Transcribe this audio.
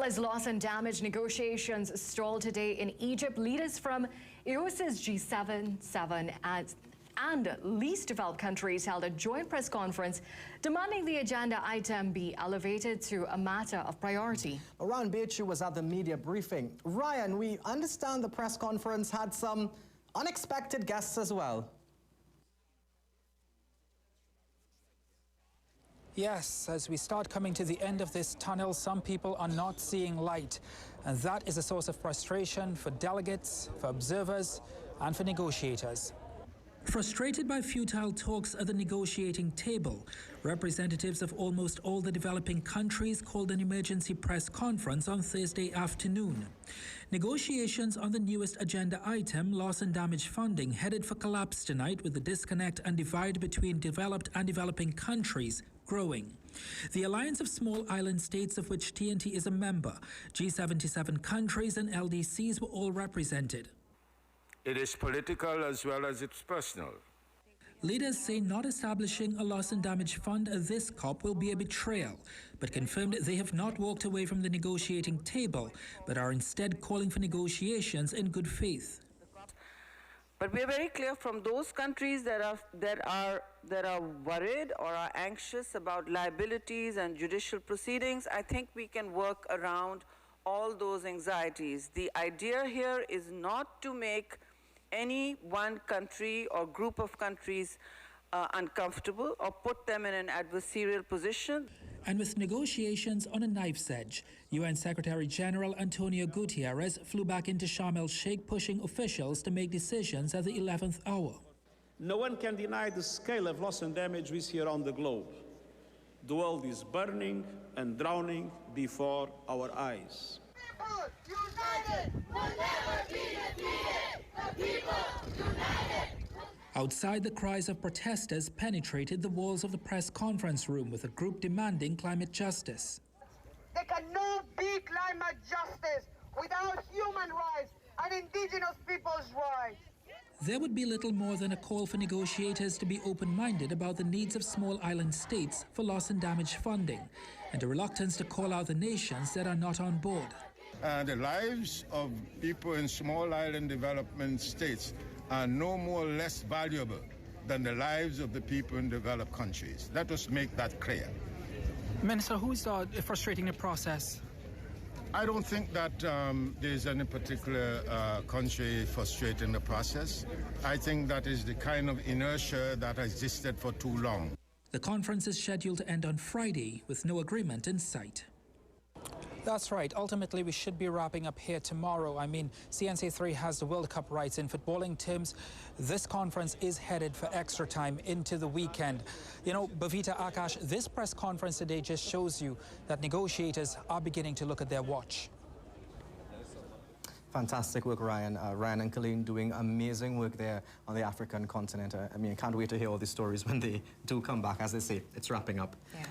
as loss and damage negotiations stalled today in Egypt, leaders from EOS's G7, 7 and least developed countries held a joint press conference demanding the agenda item be elevated to a matter of priority. Ryan Beatrice was at the media briefing. Ryan, we understand the press conference had some unexpected guests as well. Yes, as we start coming to the end of this tunnel, some people are not seeing light. And that is a source of frustration for delegates, for observers, and for negotiators. Frustrated by futile talks at the negotiating table, representatives of almost all the developing countries called an emergency press conference on Thursday afternoon. Negotiations on the newest agenda item, loss and damage funding, headed for collapse tonight, with the disconnect and divide between developed and developing countries growing. The alliance of small island states, of which TNT is a member, G77 countries and LDCs were all represented. It is political as well as it's personal. Leaders say not establishing a loss and damage fund at this COP will be a betrayal, but confirmed they have not walked away from the negotiating table, but are instead calling for negotiations in good faith. But we are very clear from those countries that are worried or are anxious about liabilities and judicial proceedings. I think we can work around all those anxieties. The idea here is not to make any one country or group of countries uncomfortable or put them in an adversarial position. And with negotiations on a knife's edge, UN Secretary General Antonio Guterres flew back into Sharm El-Sheikh, pushing officials to make decisions at the 11th hour. No one can deny the scale of loss and damage we see around the globe. The world is burning and drowning before our eyes. People united will never be defeated. The people united. Outside, the cries of protesters penetrated the walls of the press conference room, with a group demanding climate justice. There cannot be climate justice without human rights and indigenous people's rights. There would be little more than a call for negotiators to be open-minded about the needs of small island states for loss and damage funding, and a reluctance to call out the nations that are not on board. The lives of people in small island development states are no more or less valuable than the lives of the people in developed countries. Let us make that clear. Minister, who's frustrating the process? I don't think that there's any particular country frustrating the process. I think that is the kind of inertia that has existed for too long. The conference is scheduled to end on Friday, with no agreement in sight. That's right. Ultimately, we should be wrapping up here tomorrow. I mean, CNC3 has the World Cup rights. In footballing terms, this conference is headed for extra time into the weekend. You know, Bhavita, Akash, this press conference today just shows you that negotiators are beginning to look at their watch. Fantastic work, Ryan. Ryan and Colleen doing amazing work there on the African continent. I mean, I can't wait to hear all these stories when they do come back. As they say, it's wrapping up. Yeah.